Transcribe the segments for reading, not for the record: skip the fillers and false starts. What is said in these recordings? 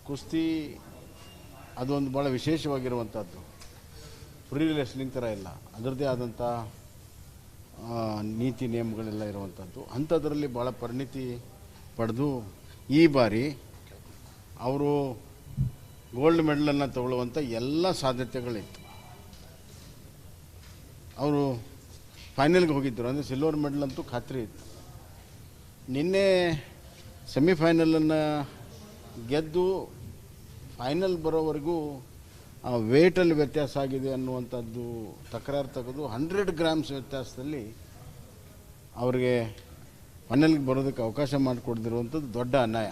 ಕುಸ್ತಿ ಅದೊಂದು ಭಾಳ ವಿಶೇಷವಾಗಿರುವಂಥದ್ದು. ಫ್ರೀ ರೆಸ್ಲಿಂಗ್ ಥರ ಇಲ್ಲ, ಅದರದ್ದೇ ಆದಂಥ ನೀತಿ ನಿಯಮಗಳೆಲ್ಲ ಇರುವಂಥದ್ದು. ಅಂಥದ್ರಲ್ಲಿ ಭಾಳ ಪರಿಣಿತಿ ಪಡೆದು ಈ ಬಾರಿ ಅವರು ಗೋಲ್ಡ್ ಮೆಡಲನ್ನು ತಗೊಳ್ಳುವಂಥ ಎಲ್ಲ ಸಾಧ್ಯತೆಗಳಿತ್ತು. ಅವರು ಫೈನಲ್ಗೆ ಹೋಗಿದ್ದರು, ಅಂದರೆ ಸಿಲ್ವರ್ ಮೆಡಲ್ ಅಂತೂ ಖಾತ್ರಿ ಇತ್ತು. ನಿನ್ನೆ ಸೆಮಿಫೈನಲನ್ನು ಗೆದ್ದು ಫೈನಲ್ ಬರೋವರೆಗೂ ಆ ವೇಟಲ್ಲಿ ವ್ಯತ್ಯಾಸ ಆಗಿದೆ ಅನ್ನುವಂಥದ್ದು ತಕರಾರು ತೆಗೆದು 100 ಗ್ರಾಮ್ಸ್ ವ್ಯತ್ಯಾಸದಲ್ಲಿ ಅವರಿಗೆ ಫೈನಲ್ಗೆ ಬರೋದಕ್ಕೆ ಅವಕಾಶ ಮಾಡಿಕೊಡ್ದಿರುವಂಥದ್ದು ದೊಡ್ಡ ಅನ್ಯಾಯ.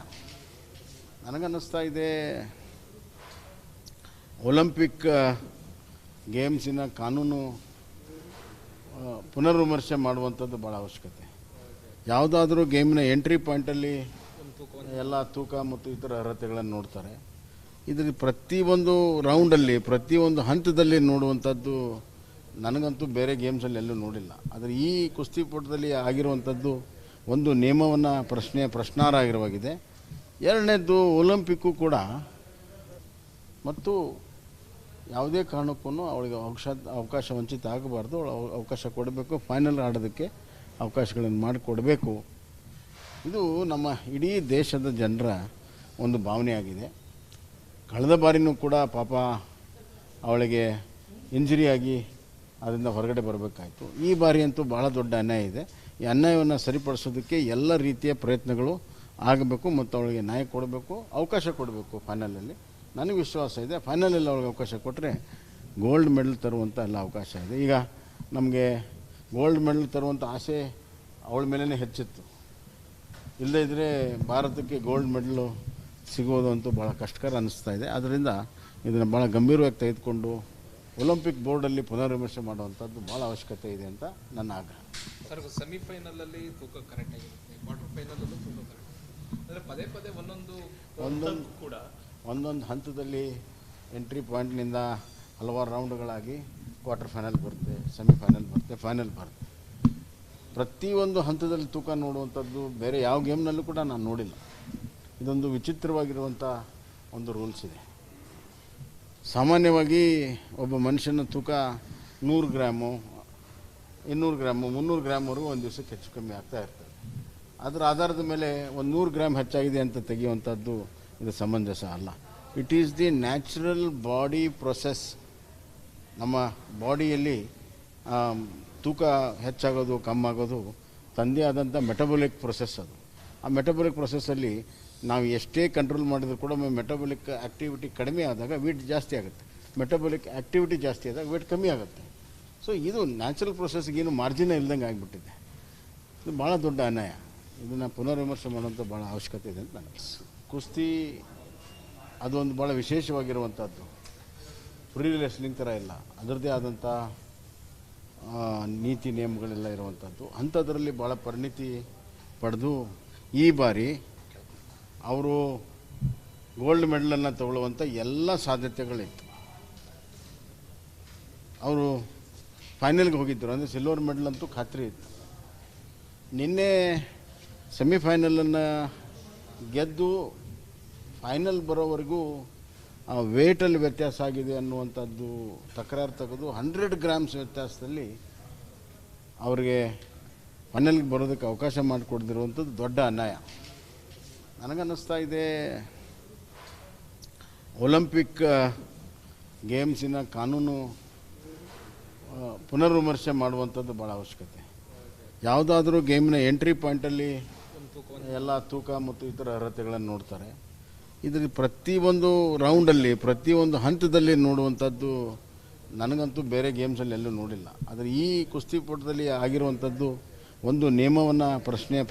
ನನಗನ್ನಿಸ್ತಾ ಇದೆ ಒಲಿಂಪಿಕ್ ಗೇಮ್ಸಿನ ಕಾನೂನು ಪುನರ್ವಿಮರ್ಶೆ ಮಾಡುವಂಥದ್ದು ಭಾಳ ಅವಶ್ಯಕತೆ. ಯಾವುದಾದ್ರೂ ಗೇಮ್ನ ಎಂಟ್ರಿ ಪಾಯಿಂಟಲ್ಲಿ ಎಲ್ಲ ತೂಕ ಮತ್ತು ಇತರ ಅರ್ಹತೆಗಳನ್ನು ನೋಡ್ತಾರೆ. ಇದರಲ್ಲಿ ಪ್ರತಿಯೊಂದು ರೌಂಡಲ್ಲಿ ಪ್ರತಿಯೊಂದು ಹಂತದಲ್ಲಿ ನೋಡುವಂಥದ್ದು ನನಗಂತೂ ಬೇರೆ ಗೇಮ್ಸಲ್ಲಿ ಎಲ್ಲೂ ನೋಡಿಲ್ಲ. ಆದರೆ ಈ ಕುಸ್ತಿಪಟದಲ್ಲಿ ಆಗಿರುವಂಥದ್ದು ಒಂದು ನಿಯಮವನ್ನು ಪ್ರಶ್ನಾರ್ಹ ಆಗಿರುವಾಗಿದೆ. ಎರಡನೇದು ಒಲಿಂಪಿಕ್ಕು ಕೂಡ ಮತ್ತು ಯಾವುದೇ ಕಾರಣಕ್ಕೂ ಅವಳಿಗೆ ಅವಕಾಶ ವಂಚಿತ ಆಗಬಾರ್ದು. ಅವಕಾಶ ಕೊಡಬೇಕು, ಫೈನಲ್ ಆಡೋದಕ್ಕೆ ಅವಕಾಶಗಳನ್ನು ಮಾಡಿಕೊಡಬೇಕು. ಇದು ನಮ್ಮ ಇಡೀ ದೇಶದ ಜನರ ಒಂದು ಭಾವನೆಯಾಗಿದೆ. ಕಳೆದ ಬಾರಿನೂ ಕೂಡ ಪಾಪ ಅವಳಿಗೆ ಇಂಜುರಿಯಾಗಿ ಅದರಿಂದ ಹೊರಗಡೆ ಬರಬೇಕಾಯಿತು. ಈ ಬಾರಿ ಅಂತೂ ಭಾಳ ದೊಡ್ಡ ಅನ್ಯಾಯ ಇದೆ. ಈ ಅನ್ಯಾಯವನ್ನು ಸರಿಪಡಿಸೋದಕ್ಕೆ ಎಲ್ಲ ರೀತಿಯ ಪ್ರಯತ್ನಗಳು ಆಗಬೇಕು ಮತ್ತು ಅವಳಿಗೆ ನ್ಯಾಯ ಕೊಡಬೇಕು, ಅವಕಾಶ ಕೊಡಬೇಕು. ಫೈನಲಲ್ಲಿ ನನಗೆ ವಿಶ್ವಾಸ ಇದೆ, ಫೈನಲಲ್ಲಿ ಅವಳಿಗೆ ಅವಕಾಶ ಕೊಟ್ಟರೆ ಗೋಲ್ಡ್ ಮೆಡಲ್ ತರುವಂಥ ಎಲ್ಲ ಅವಕಾಶ ಇದೆ. ಈಗ ನಮಗೆ ಗೋಲ್ಡ್ ಮೆಡಲ್ ತರುವಂಥ ಆಸೆ ಅವಳ ಮೇಲೇ ಹೆಚ್ಚಿತ್ತು. ಇಲ್ಲದೇ ಇದ್ದರೆ ಭಾರತಕ್ಕೆ ಗೋಲ್ಡ್ ಮೆಡಲು ಸಿಗೋದು ಅಂತೂ ಭಾಳ ಕಷ್ಟಕರ ಅನ್ನಿಸ್ತಾ ಇದೆ. ಆದ್ದರಿಂದ ಇದನ್ನು ಭಾಳ ಗಂಭೀರವಾಗಿ ತೆಗೆದುಕೊಂಡು ಒಲಿಂಪಿಕ್ ಬೋರ್ಡಲ್ಲಿ ಪುನರ್ವಿಮರ್ಶೆ ಮಾಡುವಂಥದ್ದು ಭಾಳ ಅವಶ್ಯಕತೆ ಇದೆ ಅಂತ ನನ್ನ ಆಗ್ರಹ. ಸರ್, ಸೆಮಿಫೈನಲಲ್ಲಿ ತೂಕ ಕರೆಕ್ಟ್ ಆಗಿರುತ್ತೆ, ಕ್ವಾರ್ಟರ್ ಫೈನಲಲ್ಲೂ ತೂಕ ಕರೆಕ್ಟ್, ಅಂದರೆ ಪದೇ ಪದೇ ಒಂದೊಂದು ಹಂತದಲ್ಲಿ ಎಂಟ್ರಿ ಪಾಯಿಂಟ್ನಿಂದ ಹಲವಾರು ರೌಂಡ್ಗಳಾಗಿ ಕ್ವಾರ್ಟರ್ ಫೈನಲ್ ಬರುತ್ತೆ, ಸೆಮಿಫೈನಲ್ ಬರುತ್ತೆ, ಫೈನಲ್ ಬರುತ್ತೆ. ಪ್ರತಿಯೊಂದು ಹಂತದಲ್ಲಿ ತೂಕ ನೋಡುವಂಥದ್ದು ಬೇರೆ ಯಾವ ಗೇಮ್ನಲ್ಲೂ ಕೂಡ ನಾನು ನೋಡಿಲ್ಲ. ಇದೊಂದು ವಿಚಿತ್ರವಾಗಿರುವಂಥ ಒಂದು ರೂಲ್ಸ್ ಇದೆ. ಸಾಮಾನ್ಯವಾಗಿ ಒಬ್ಬ ಮನುಷ್ಯನ ತೂಕ 100 ಗ್ರಾಮು, 200 ಗ್ರಾಮು, 300 ಗ್ರಾಮ್ವರೆಗೂ ಒಂದು ದಿವಸಕ್ಕೆ ಹೆಚ್ಚು ಕಮ್ಮಿ ಆಗ್ತಾ ಇರ್ತದೆ. ಅದರ ಆಧಾರದ ಮೇಲೆ ಒಂದು 100 ಗ್ರಾಮ್ ಹೆಚ್ಚಾಗಿದೆ ಅಂತ ತೆಗೆಯುವಂಥದ್ದು ಇದು ಸಮಂಜಸ ಅಲ್ಲ. It is the natural body process. ನಮ್ಮ ಬಾಡಿಯಲ್ಲಿ ತೂಕ ಹೆಚ್ಚಾಗೋದು ಕಮ್ಮಾಗೋದು ತಂದೇ ಆದಂಥ ಮೆಟಬಾಲಿಕ್ ಪ್ರೊಸೆಸ್ ಅದು. ಆ ಮೆಟಬಾಲಿಕ್ ಪ್ರೊಸೆಸ್ಸಲ್ಲಿ ನಾವು ಎಷ್ಟೇ ಕಂಟ್ರೋಲ್ ಮಾಡಿದರೂ ಕೂಡ ಮೆಟಬಾಲಿಕ್ ಆ್ಯಕ್ಟಿವಿಟಿ ಕಡಿಮೆ ಆದಾಗ ವೇಟ್ ಜಾಸ್ತಿ ಆಗುತ್ತೆ, ಮೆಟಬಾಲಿಕ್ ಆ್ಯಕ್ಟಿವಿಟಿ ಜಾಸ್ತಿ ಆದಾಗ ವೇಟ್ ಕಮ್ಮಿ ಆಗುತ್ತೆ. ಸೊ ಇದು ನ್ಯಾಚುರಲ್ ಪ್ರೊಸೆಸ್ಗೇನು ಮಾರ್ಜಿನೇ ಇಲ್ದಂಗೆ ಆಗಿಬಿಟ್ಟಿದೆ. ಇದು ಭಾಳ ದೊಡ್ಡ ಅನ್ಯಾಯ. ಇದನ್ನು ಪುನರ್ವಿಮರ್ಶೆ ಮಾಡುವಂಥ ಭಾಳ ಅವಶ್ಯಕತೆ ಇದೆ ಅಂತ ನನಗೆ. ಕುಸ್ತಿ ಅದೊಂದು ಭಾಳ ವಿಶೇಷವಾಗಿರುವಂಥದ್ದು. ಫ್ರೀ ರೆಸ್ಲಿಂಗ್ ಥರ ಇಲ್ಲ, ಅದರದ್ದೇ ಆದಂಥ ನೀತಿ ನಿಯಮಗಳೆಲ್ಲ ಇರುವಂಥದ್ದು. ಅಂಥದ್ರಲ್ಲಿ ಭಾಳ ಪರಿಣಿತಿ ಪಡೆದು ಈ ಬಾರಿ ಅವರು ಗೋಲ್ಡ್ ಮೆಡಲನ್ನು ತಗೊಳ್ಳುವಂಥ ಎಲ್ಲ ಸಾಧ್ಯತೆಗಳಿತ್ತು. ಅವರು ಫೈನಲ್ಗೆ ಹೋಗಿದ್ದರು, ಅಂದರೆ ಸಿಲ್ವರ್ ಮೆಡಲ್ ಅಂತೂ ಖಾತ್ರಿ ಇತ್ತು. ನಿನ್ನೆ ಸೆಮಿಫೈನಲನ್ನು ಗೆದ್ದು ಫೈನಲ್ ಬರೋವರೆಗೂ ಆ ವೇಟಲ್ಲಿ ವ್ಯತ್ಯಾಸ ಆಗಿದೆ ಅನ್ನುವಂಥದ್ದು ತಕರಾರು ತೆಗೆದು 100 ಗ್ರಾಮ್ಸ್ ವ್ಯತ್ಯಾಸದಲ್ಲಿ ಅವರಿಗೆ ಫೈನಲ್ಗೆ ಬರೋದಕ್ಕೆ ಅವಕಾಶ ಮಾಡಿಕೊಡ್ದಿರುವಂಥದ್ದು ದೊಡ್ಡ ಅನ್ಯಾಯ. ನನಗನ್ನಿಸ್ತಾ ಇದೆ ಒಲಿಂಪಿಕ್ ಗೇಮ್ಸಿನ ಕಾನೂನು ಪುನರ್ವಿಮರ್ಶೆ ಮಾಡುವಂಥದ್ದು ಭಾಳ ಅವಶ್ಯಕತೆ. ಯಾವುದಾದ್ರೂ ಗೇಮ್ನ ಎಂಟ್ರಿ ಪಾಯಿಂಟಲ್ಲಿ ಎಲ್ಲ ತೂಕ ಮತ್ತು ಇತರ ಅರ್ಹತೆಗಳನ್ನು ನೋಡ್ತಾರೆ. ಇದರಲ್ಲಿ ಪ್ರತಿಯೊಂದು ರೌಂಡಲ್ಲಿ ಪ್ರತಿಯೊಂದು ಹಂತದಲ್ಲಿ ನೋಡುವಂಥದ್ದು ನನಗಂತೂ ಬೇರೆ ಗೇಮ್ಸಲ್ಲಿ ಎಲ್ಲೂ ನೋಡಿಲ್ಲ. ಆದರೆ ಈ ಕುಸ್ತಿಪಟದಲ್ಲಿ ಆಗಿರುವಂಥದ್ದು ಒಂದು ನಿಯಮವನ್ನು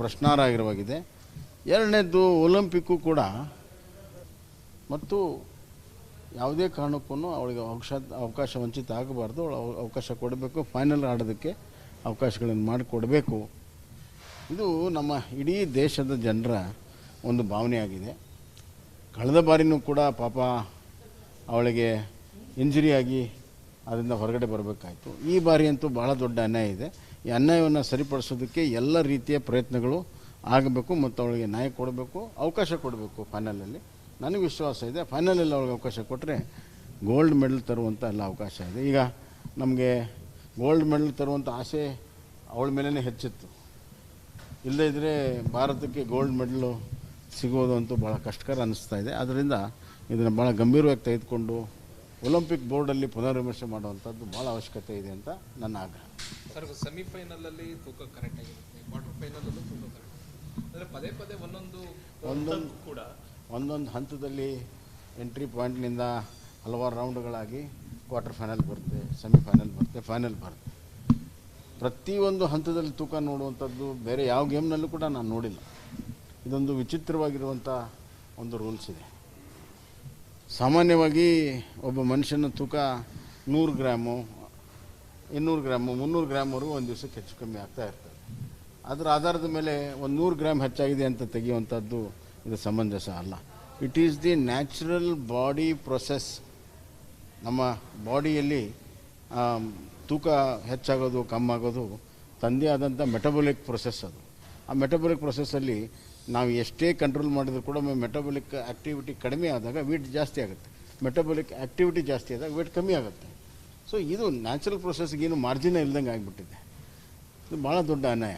ಪ್ರಶ್ನಾರ್ಹ ಆಗಿರುವಾಗಿದೆ. ಎರಡನೇದು ಒಲಿಂಪಿಕ್ಕು ಕೂಡ ಮತ್ತು ಯಾವುದೇ ಕಾರಣಕ್ಕೂ ಅವಳಿಗೆ ಅವಕಾಶ ವಂಚಿತ ಆಗಬಾರ್ದು. ಅವಕಾಶ ಕೊಡಬೇಕು, ಫೈನಲ್ ಆಡೋದಕ್ಕೆ ಅವಕಾಶಗಳನ್ನು ಮಾಡಿಕೊಡಬೇಕು. ಇದು ನಮ್ಮ ಇಡೀ ದೇಶದ ಜನರ ಒಂದು ಭಾವನೆಯಾಗಿದೆ. ಕಳೆದ ಬಾರಿನೂ ಕೂಡ ಪಾಪ ಅವಳಿಗೆ ಇಂಜುರಿಯಾಗಿ ಅದರಿಂದ ಹೊರಗಡೆ ಬರಬೇಕಾಯಿತು. ಈ ಬಾರಿ ಅಂತೂ ಭಾಳ ದೊಡ್ಡ ಅನ್ಯಾಯ ಇದೆ. ಈ ಅನ್ಯಾಯವನ್ನು ಸರಿಪಡಿಸೋದಕ್ಕೆ ಎಲ್ಲ ರೀತಿಯ ಪ್ರಯತ್ನಗಳು ಆಗಬೇಕು ಮತ್ತು ಅವಳಿಗೆ ನ್ಯಾಯ ಕೊಡಬೇಕು, ಅವಕಾಶ ಕೊಡಬೇಕು. ಫೈನಲಲ್ಲಿ ನನಗೆ ವಿಶ್ವಾಸ ಇದೆ. ಫೈನಲಲ್ಲಿ ಅವ್ಳಿಗೆ ಅವಕಾಶ ಕೊಟ್ಟರೆ ಗೋಲ್ಡ್ ಮೆಡಲ್ ತರುವಂಥ ಎಲ್ಲ ಅವಕಾಶ ಇದೆ. ಈಗ ನಮಗೆ ಗೋಲ್ಡ್ ಮೆಡಲ್ ತರುವಂಥ ಆಸೆ ಅವಳ ಮೇಲೇ ಹೆಚ್ಚಿತ್ತು. ಇಲ್ಲದೇ ಇದ್ದರೆ ಭಾರತಕ್ಕೆ ಗೋಲ್ಡ್ ಮೆಡಲು ಸಿಗೋದು ಅಂತೂ ಭಾಳ ಕಷ್ಟಕರ ಅನ್ನಿಸ್ತಾ ಇದೆ. ಆದ್ದರಿಂದ ಇದನ್ನು ಭಾಳ ಗಂಭೀರವಾಗಿ ತೆಗೆದುಕೊಂಡು ಒಲಿಂಪಿಕ್ ಬೋರ್ಡಲ್ಲಿ ಪುನರ್ವಿಮರ್ಶೆ ಮಾಡುವಂಥದ್ದು ಭಾಳ ಅವಶ್ಯಕತೆ ಇದೆ ಅಂತ ನನ್ನ ಆಗ್ರಹ. ಸರ್, ಸೆಮಿಫೈನಲಲ್ಲಿ ತೂಕ ಕರೆಕ್ಟ್ ಆಗಿರುತ್ತೆ, ಕ್ವಾರ್ಟರ್ ಫೈನಲಲ್ಲೂ ತೂಕ ಕರೆಕ್ಟ್. ಅಂದರೆ ಪದೇ ಪದೇ ಒಂದೊಂದು ಹಂತದಲ್ಲಿ ಎಂಟ್ರಿ ಪಾಯಿಂಟ್ನಿಂದ ಹಲವಾರು ರೌಂಡ್ಗಳಾಗಿ ಕ್ವಾರ್ಟರ್ ಫೈನಲ್ ಬರುತ್ತೆ, ಸೆಮಿಫೈನಲ್ ಬರುತ್ತೆ, ಫೈನಲ್ ಬರುತ್ತೆ. ಪ್ರತಿಯೊಂದು ಹಂತದಲ್ಲಿ ತೂಕ ನೋಡುವಂಥದ್ದು ಬೇರೆ ಯಾವ ಗೇಮ್ನಲ್ಲೂ ಕೂಡ ನಾನು ನೋಡಿಲ್ಲ. ಇದೊಂದು ವಿಚಿತ್ರವಾಗಿರುವಂಥ ಒಂದು ರೂಲ್ಸ್ ಇದೆ. ಸಾಮಾನ್ಯವಾಗಿ ಒಬ್ಬ ಮನುಷ್ಯನ ತೂಕ 100 ಗ್ರಾಮು, 200 ಗ್ರಾಮು, 300 ಗ್ರಾಮ್ವರೆಗೂ ಒಂದು ದಿವಸಕ್ಕೆ ಹೆಚ್ಚು ಕಮ್ಮಿ ಆಗ್ತಾ ಇರ್ತದೆ. ಅದರ ಆಧಾರದ ಮೇಲೆ ಒಂದು 100 ಗ್ರಾಮ್ ಹೆಚ್ಚಾಗಿದೆ ಅಂತ ತೆಗೆಯುವಂಥದ್ದು ಇದು ಸಮಂಜಸ ಅಲ್ಲ. It is the natural body process. ನಮ್ಮ ಬಾಡಿಯಲ್ಲಿ ತೂಕ ಹೆಚ್ಚಾಗೋದು ಕಮ್ಮಾಗೋದು ತಂದೇ ಆದಂಥ ಮೆಟಬಾಲಿಕ್ ಪ್ರೊಸೆಸ್ ಅದು. ಆ ಮೆಟಬಾಲಿಕ್ ಪ್ರೊಸೆಸ್ಸಲ್ಲಿ ನಾವು ಎಷ್ಟೇ ಕಂಟ್ರೋಲ್ ಮಾಡಿದರೂ ಕೂಡ ಮೆಟಬಾಲಿಕ್ ಆ್ಯಕ್ಟಿವಿಟಿ ಕಡಿಮೆ ಆದಾಗ ವೇಟ್ ಜಾಸ್ತಿ ಆಗುತ್ತೆ, ಮೆಟಬಾಲಿಕ್ ಆ್ಯಕ್ಟಿವಿಟಿ ಜಾಸ್ತಿ ಆದಾಗ ವೇಟ್ ಕಮ್ಮಿ ಆಗುತ್ತೆ. ಸೊ ಇದು ನ್ಯಾಚುರಲ್ ಪ್ರೊಸೆಸ್ಗೇನು ಮಾರ್ಜಿನೇ ಇಲ್ದಂಗೆ ಆಗಿಬಿಟ್ಟಿದೆ. ಇದು ಭಾಳ ದೊಡ್ಡ ಅನ್ಯಾಯ.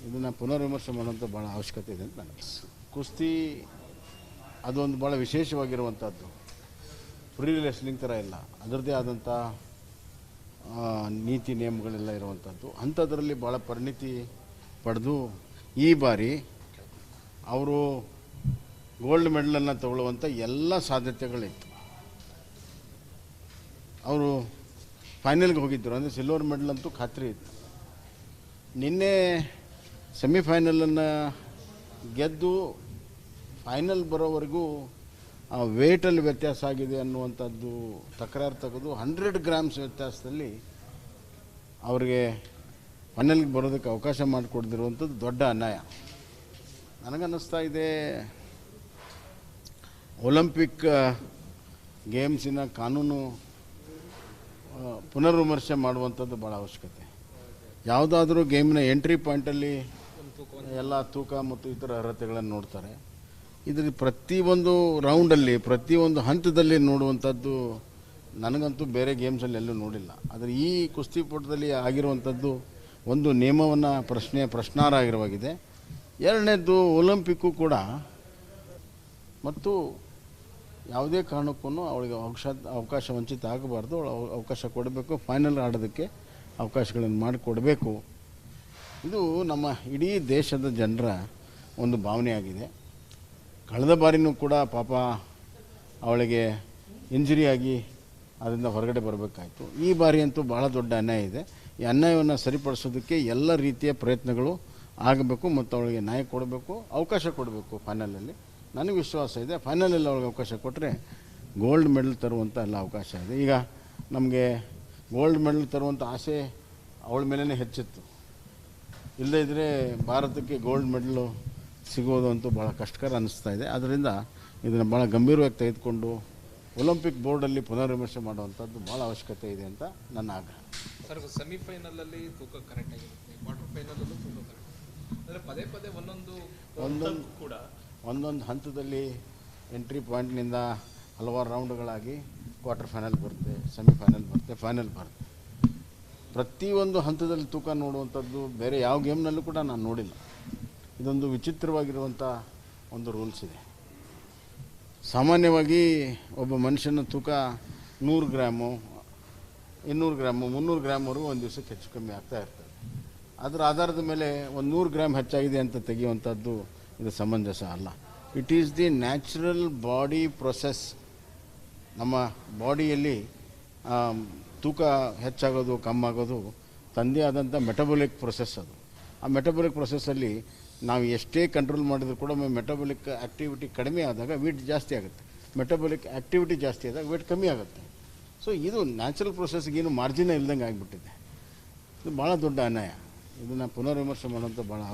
ಇದನ್ನು ಪುನರ್ವಿಮರ್ಶೆ ಮಾಡುವಂಥ ಭಾಳ ಅವಶ್ಯಕತೆ ಇದೆ ಅಂತ ನನಗೆ. ಕುಸ್ತಿ ಅದೊಂದು ಭಾಳ ವಿಶೇಷವಾಗಿರುವಂಥದ್ದು. ಫ್ರೀ ರೆಸ್ಲಿಂಗ್ ಥರ ಇಲ್ಲ, ಅದರದ್ದೇ ಆದಂಥ ನೀತಿ ನಿಯಮಗಳೆಲ್ಲ ಇರುವಂಥದ್ದು. ಅಂಥದ್ರಲ್ಲಿ ಭಾಳ ಪರಿಣಿತಿ ಪಡೆದು ಈ ಬಾರಿ ಅವರು ಗೋಲ್ಡ್ ಮೆಡಲನ್ನು ತಗೊಳ್ಳುವಂಥ ಎಲ್ಲ ಸಾಧ್ಯತೆಗಳಿತ್ತು. ಅವರು ಫೈನಲ್ಗೆ ಹೋಗಿದ್ದರು, ಅಂದರೆ ಸಿಲ್ವರ್ ಮೆಡಲ್ ಅಂತೂ ಖಾತ್ರಿ ಇತ್ತು. ನಿನ್ನೆ ಸೆಮಿಫೈನಲನ್ನು ಗೆದ್ದು ಫೈನಲ್ ಬರೋವರೆಗೂ ಆ ವೇಟಲ್ಲಿ ವ್ಯತ್ಯಾಸ ಆಗಿದೆ ಅನ್ನುವಂಥದ್ದು ತಕರಾರು ತೆಗೆದು 100 ಗ್ರಾಮ್ಸ್ ವ್ಯತ್ಯಾಸದಲ್ಲಿ ಅವರಿಗೆ ಫೈನಲ್ಗೆ ಬರೋದಕ್ಕೆ ಅವಕಾಶ ಮಾಡಿಕೊಡ್ದಿರುವಂಥದ್ದು ದೊಡ್ಡ ಅನ್ಯಾಯ. ನನಗನ್ನಿಸ್ತಾ ಇದೆ ಒಲಿಂಪಿಕ್ ಗೇಮ್ಸಿನ ಕಾನೂನು ಪುನರ್ವಿಮರ್ಶೆ ಮಾಡುವಂಥದ್ದು ಭಾಳ ಅವಶ್ಯಕತೆ. ಯಾವುದಾದ್ರೂ ಗೇಮ್ನ ಎಂಟ್ರಿ ಪಾಯಿಂಟಲ್ಲಿ ಎಲ್ಲ ತೂಕ ಮತ್ತು ಇತರ ಅರ್ಹತೆಗಳನ್ನು ನೋಡ್ತಾರೆ. ಇದರ ಪ್ರತಿಯೊಂದು ರೌಂಡಲ್ಲಿ ಪ್ರತಿಯೊಂದು ಹಂತದಲ್ಲಿ ನೋಡುವಂಥದ್ದು ನನಗಂತೂ ಬೇರೆ ಗೇಮ್ಸಲ್ಲಿ ಎಲ್ಲೂ ನೋಡಿಲ್ಲ. ಆದರೆ ಈ ಕುಸ್ತಿಪಟದಲ್ಲಿ ಆಗಿರುವಂಥದ್ದು ಒಂದು ನಿಯಮವನ್ನು ಪ್ರಶ್ನಾರ್ಹ ಆಗಿರುವಾಗಿದೆ. ಎರಡನೇದು ಒಲಿಂಪಿಕ್ಕು ಕೂಡ ಮತ್ತು ಯಾವುದೇ ಕಾರಣಕ್ಕೂ ಅವಳಿಗೆ ಅವಕಾಶ ವಂಚಿತ ಆಗಬಾರ್ದು. ಅವಳು ಅವಕಾಶ ಕೊಡಬೇಕು, ಫೈನಲ್ ಆಡೋದಕ್ಕೆ ಅವಕಾಶಗಳನ್ನು ಮಾಡಿಕೊಡಬೇಕು. ಇದು ನಮ್ಮ ಇಡೀ ದೇಶದ ಜನರ ಒಂದು ಭಾವನೆಯಾಗಿದೆ. ಕಳೆದ ಬಾರಿನೂ ಕೂಡ ಪಾಪ ಅವಳಿಗೆ ಇಂಜುರಿ ಆಗಿ ಅದರಿಂದ ಹೊರಗಡೆ ಬರಬೇಕಾಯಿತು. ಈ ಬಾರಿ ಅಂತೂ ಭಾಳ ದೊಡ್ಡ ಅನ್ಯಾಯ ಇದೆ. ಈ ಅನ್ಯಾಯವನ್ನು ಸರಿಪಡಿಸೋದಕ್ಕೆ ಎಲ್ಲ ರೀತಿಯ ಪ್ರಯತ್ನಗಳು ಆಗಬೇಕು ಮತ್ತು ಅವಳಿಗೆ ನ್ಯಾಯ ಕೊಡಬೇಕು, ಅವಕಾಶ ಕೊಡಬೇಕು. ಫೈನಲಲ್ಲಿ ನನಗೆ ವಿಶ್ವಾಸ ಇದೆ. ಫೈನಲಲ್ಲಿ ಅವಳಿಗೆ ಅವಕಾಶ ಕೊಟ್ಟರೆ ಗೋಲ್ಡ್ ಮೆಡಲ್ ತರುವಂಥ ಎಲ್ಲ ಅವಕಾಶ ಇದೆ. ಈಗ ನಮಗೆ ಗೋಲ್ಡ್ ಮೆಡಲ್ ತರುವಂಥ ಆಸೆ ಅವಳ ಮೇಲೇ ಹೆಚ್ಚಿತ್ತು. ಇಲ್ಲದೇ ಇದ್ದರೆ ಭಾರತಕ್ಕೆ ಗೋಲ್ಡ್ ಮೆಡಲು ಸಿಗೋದು ಅಂತೂ ಭಾಳ ಕಷ್ಟಕರ ಅನ್ನಿಸ್ತಾ ಇದೆ. ಆದ್ದರಿಂದ ಇದನ್ನು ಭಾಳ ಗಂಭೀರವಾಗಿ ತೆಗೆದುಕೊಂಡು ಒಲಿಂಪಿಕ್ ಬೋರ್ಡಲ್ಲಿ ಪುನರ್ವಿಮರ್ಶೆ ಮಾಡುವಂಥದ್ದು ಭಾಳ ಅವಶ್ಯಕತೆ ಇದೆ ಅಂತ ನನ್ನ ಆಗ್ರಹ. ಸರ್, ಸೆಮಿಫೈನಲಲ್ಲಿ ತೂಕ ಕರೆಕ್ಟ್ ಆಗಿರುತ್ತೆ, ಕ್ವಾರ್ಟರ್ ಫೈನಲಲ್ಲೂ ತೂಕ ಕರೆಕ್ಟ್. ಅಂದರೆ ಪದೇ ಪದೇ ಒಂದೊಂದು ಹಂತದಲ್ಲಿ ಎಂಟ್ರಿ ಪಾಯಿಂಟ್ನಿಂದ ಹಲವಾರು ರೌಂಡ್ಗಳಾಗಿ ಕ್ವಾರ್ಟರ್ ಫೈನಲ್ ಬರುತ್ತೆ, ಸೆಮಿಫೈನಲ್ ಬರುತ್ತೆ, ಫೈನಲ್ ಬರುತ್ತೆ. ಪ್ರತಿಯೊಂದು ಹಂತದಲ್ಲಿ ತೂಕ ನೋಡುವಂಥದ್ದು ಬೇರೆ ಯಾವ ಗೇಮ್ನಲ್ಲೂ ಕೂಡ ನಾನು ನೋಡಿಲ್ಲ. ಇದೊಂದು ವಿಚಿತ್ರವಾಗಿರುವಂಥ ಒಂದು ರೂಲ್ಸ್ ಇದೆ. ಸಾಮಾನ್ಯವಾಗಿ ಒಬ್ಬ ಮನುಷ್ಯನ ತೂಕ 100 ಗ್ರಾಮು, 200 ಗ್ರಾಮು, 300 ಗ್ರಾಮ್ವರೆಗೂ ಒಂದು ದಿವಸಕ್ಕೆ ಹೆಚ್ಚು ಕಮ್ಮಿ ಆಗ್ತಾ ಇರ್ತದೆ. ಅದರ ಆಧಾರದ ಮೇಲೆ ಒಂದು 100 ಗ್ರಾಮ್ ಹೆಚ್ಚಾಗಿದೆ ಅಂತ ತೆಗೆಯುವಂಥದ್ದು ಇದು ಸಮಂಜಸ ಅಲ್ಲ. It is the natural body process. ನಮ್ಮ ಬಾಡಿಯಲ್ಲಿ ತೂಕ ಹೆಚ್ಚಾಗೋದು ಕಮ್ಮಾಗೋದು ತಂದೇ ಆದಂಥ ಮೆಟಬಾಲಿಕ್ ಪ್ರೊಸೆಸ್ ಅದು. ಆ ಮೆಟಬಾಲಿಕ್ ಪ್ರೊಸೆಸ್ಸಲ್ಲಿ ನಾವು ಎಷ್ಟೇ ಕಂಟ್ರೋಲ್ ಮಾಡಿದರೂ ಕೂಡ ಮೆಟಬಾಲಿಕ್ ಆ್ಯಕ್ಟಿವಿಟಿ ಕಡಿಮೆ ಆದಾಗ ವೇಟ್ ಜಾಸ್ತಿ ಆಗುತ್ತೆ, ಮೆಟಬಾಲಿಕ್ ಆ್ಯಕ್ಟಿವಿಟಿ ಜಾಸ್ತಿ ಆದಾಗ ವೇಟ್ ಕಮ್ಮಿ ಆಗುತ್ತೆ. ಸೊ ಇದು ನ್ಯಾಚುರಲ್ ಪ್ರೊಸೆಸ್ಗೇನು ಮಾರ್ಜಿನೇ ಇಲ್ದಂಗೆ ಆಗಿಬಿಟ್ಟಿದೆ. ಇದು ಭಾಳ ದೊಡ್ಡ ಅನ್ಯಾಯ. ಇದನ್ನು ಪುನರ್ವಿಮರ್ಶೆ ಮಾಡುವಂಥ ಭಾಳ